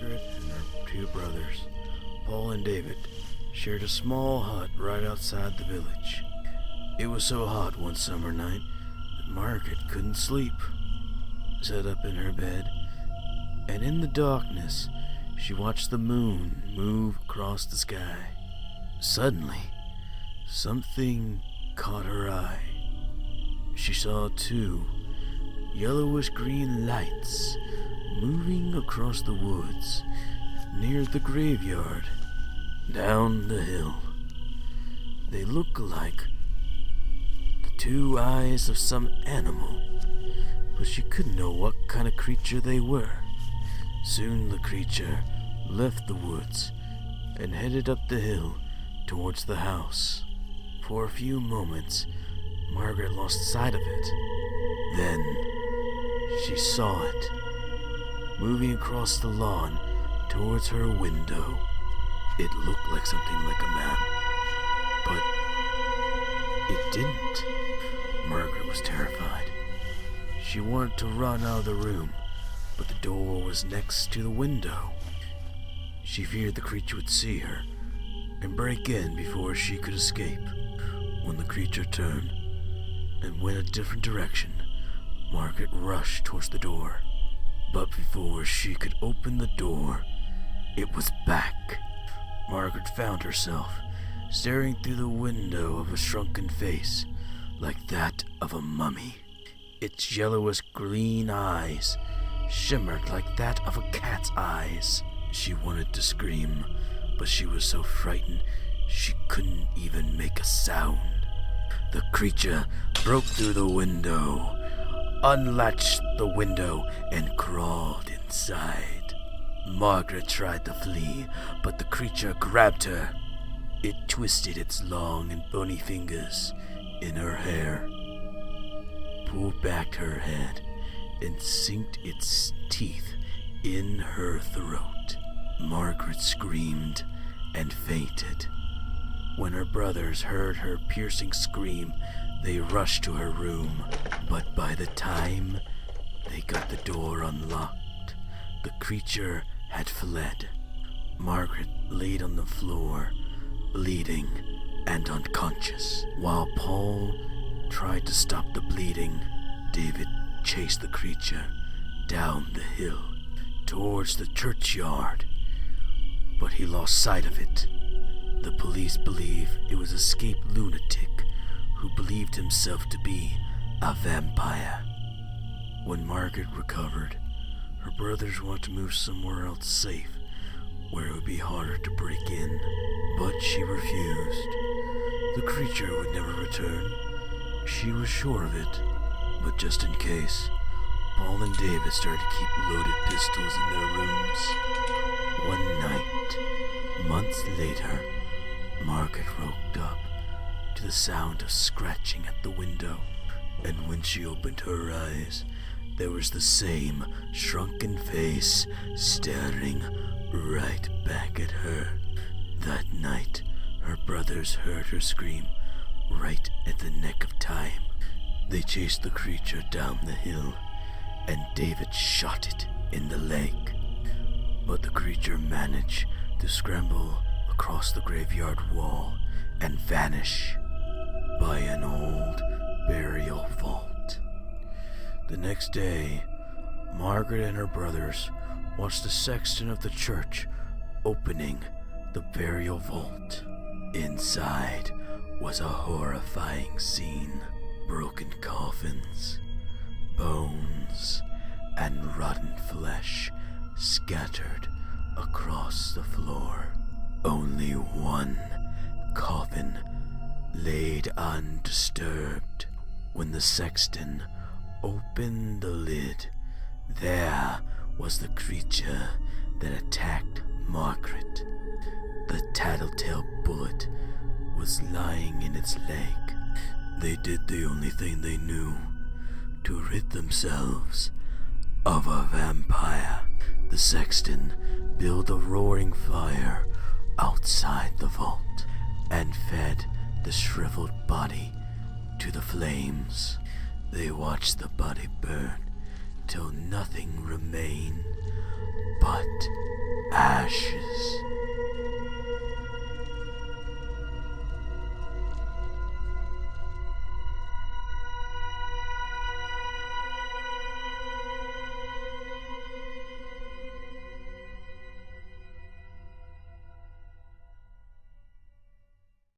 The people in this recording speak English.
Margaret and her two brothers, Paul and David, shared a small hut right outside the village. It was so hot one summer night that Margaret couldn't sleep. Sat up in her bed, and in the darkness, she watched the moon move across the sky. Suddenly, something caught her eye. She saw two yellowish-green lights moving across the woods near the graveyard, down the hill. They looked like the two eyes of some animal, but she couldn't know what kind of creature they were. Soon the creature left the woods and headed up the hill towards the house. For a few moments, Margaret lost sight of it. Then she saw it, moving across the lawn towards her window. It looked like something like a man, but it didn't. Margaret was terrified. She wanted to run out of the room, but the door was next to the window. She feared the creature would see her and break in before she could escape. When the creature turned and went a different direction, Margaret rushed towards the door. But before she could open the door, it was back. Margaret found herself staring through the window of a shrunken face, like that of a mummy. Its yellowish green eyes shimmered like that of a cat's eyes. She wanted to scream, but she was so frightened she couldn't even make a sound. The creature broke through the window, unlatched the window, and crawled inside. Margaret tried to flee, but the creature grabbed her. It twisted its long and bony fingers in her hair, pulled back her head, and sinked its teeth in her throat. Margaret screamed and fainted. When her brothers heard her piercing scream, they rushed to her room, but by the time they got the door unlocked, the creature had fled. Margaret laid on the floor, bleeding and unconscious. While Paul tried to stop the bleeding, David chased the creature down the hill towards the churchyard, but he lost sight of it. The police believe it was an escaped lunatic who believed himself to be a vampire. When Margaret recovered, her brothers wanted to move somewhere else safe, where it would be harder to break in, but she refused. The creature would never return. She was sure of it, but just in case, Paul and David started to keep loaded pistols in their rooms. One night, months later, Margaret woke up to the sound of scratching at the window, and when she opened her eyes, there was the same shrunken face staring right back at her. That night, her brothers heard her scream right at the nick of time. They chased the creature down the hill, and David shot it in the leg. But the creature managed to scramble across the graveyard wall and vanish by an old burial vault. The next day, Margaret and her brothers watched the sexton of the church opening the burial vault. Inside was a horrifying scene. Broken coffins, bones, and rotten flesh scattered across the floor. Only one coffin laid undisturbed. When the sexton opened the lid, there was the creature that attacked Margaret. The tattletale bullet was lying in its leg. They did the only thing they knew to rid themselves of a vampire. The sexton built a roaring fire outside the vault and fed the shriveled body to the flames. They watched the body burn till nothing remained